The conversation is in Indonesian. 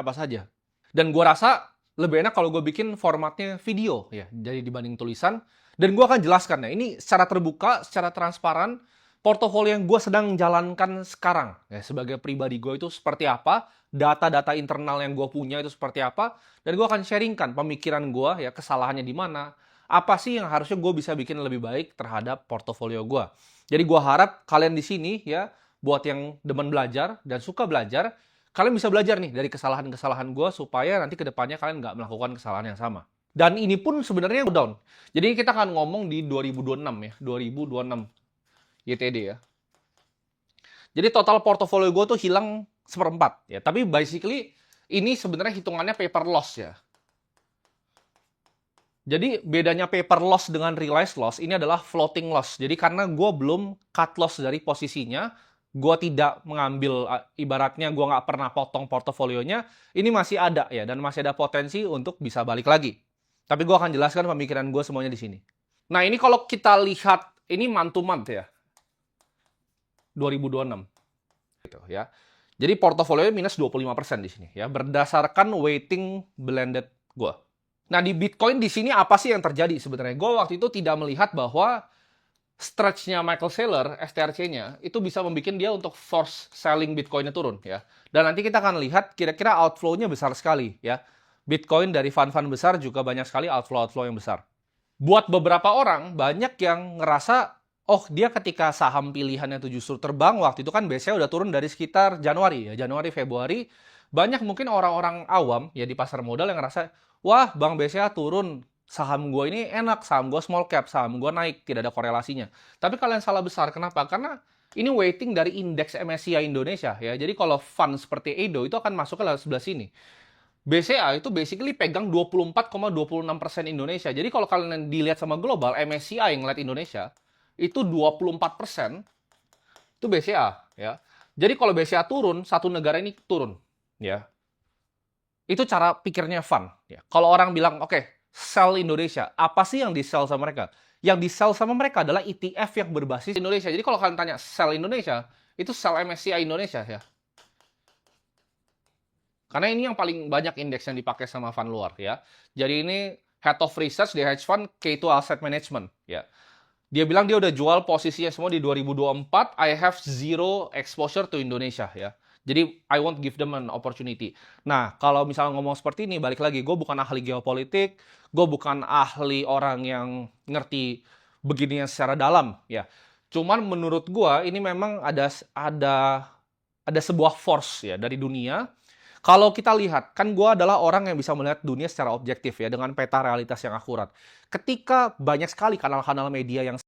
apa saja. Dan gue rasa lebih enak kalau gue bikin formatnya video ya, jadi dibanding tulisan. Dan gue akan jelaskan ya, ini secara terbuka, secara transparan, portofolio yang gue sedang jalankan sekarang ya, sebagai pribadi gue itu seperti apa, data-data internal yang gue punya itu seperti apa, dan gue akan sharingkan pemikiran gue ya, kesalahannya di mana, apa sih yang harusnya gue bisa bikin lebih baik terhadap portofolio gue. Jadi gue harap kalian di sini ya, buat yang demen belajar dan suka belajar, kalian bisa belajar nih dari kesalahan-kesalahan gue supaya nanti kedepannya kalian nggak melakukan kesalahan yang sama. Dan ini pun sebenarnya down. Jadi kita akan ngomong di 2026 ya, 2026 YTD ya. Jadi total portofolio gue tuh hilang seperempat ya. Tapi basically ini sebenarnya hitungannya paper loss ya. Jadi bedanya paper loss dengan realized loss ini adalah floating loss. Jadi karena gue belum cut loss dari posisinya, gue tidak mengambil, ibaratnya gue nggak pernah potong portofolionya, ini masih ada ya, dan masih ada potensi untuk bisa balik lagi. Tapi gue akan jelaskan pemikiran gue semuanya di sini. Nah ini kalau kita lihat, ini month to month ya, 2026. Gitu ya. Jadi portofolionya minus 25% di sini ya, berdasarkan weighting blended gue. Nah, di Bitcoin di sini apa sih yang terjadi sebenarnya? Gue waktu itu tidak melihat bahwa stretch-nya Michael Saylor, STRC-nya, itu bisa membuat dia untuk force selling Bitcoin-nya turun ya. Dan nanti kita akan lihat kira-kira outflow-nya besar sekali ya. Bitcoin dari fund-fund besar juga banyak sekali outflow-outflow yang besar. Buat beberapa orang, banyak yang ngerasa, oh dia ketika saham pilihannya itu justru terbang, waktu itu kan biasanya udah turun dari sekitar Januari ya, Januari, Februari, banyak mungkin orang-orang awam ya di pasar modal yang ngerasa, wah Bank BCA turun, saham gue ini enak, saham gue small cap, saham gue naik, tidak ada korelasinya. Tapi kalian salah besar, kenapa? Karena ini weighting dari indeks MSCI Indonesia ya, jadi kalau fund seperti Edo itu akan masuk ke sebelah sini. BCA itu basically pegang 24,26% Indonesia. Jadi kalau kalian dilihat sama global, MSCI yang ngeliat Indonesia, itu 24% itu BCA. Ya. Jadi kalau BCA turun, satu negara ini turun. Ya. Itu cara pikirnya fund. Ya. Kalau orang bilang, oke, sell Indonesia, apa sih yang di-sell sama mereka? Yang di-sell sama mereka adalah ETF yang berbasis Indonesia. Jadi kalau kalian tanya sell Indonesia, itu sell MSCI Indonesia ya. Karena ini yang paling banyak indeks yang dipakai sama fund luar ya. Jadi ini Head of Research di hedge fund K2 Asset Management ya. Dia bilang dia udah jual posisinya semua di 2024, I have zero exposure to Indonesia ya. Jadi I won't give them an opportunity. Nah, kalau misalnya ngomong seperti ini, balik lagi, gue bukan ahli geopolitik, gue bukan ahli orang yang ngerti beginian secara dalam ya. Cuman menurut gue ini memang ada sebuah force ya dari dunia. Kalau kita lihat, kan gue adalah orang yang bisa melihat dunia secara objektif ya, dengan peta realitas yang akurat. Ketika banyak sekali kanal-kanal media yang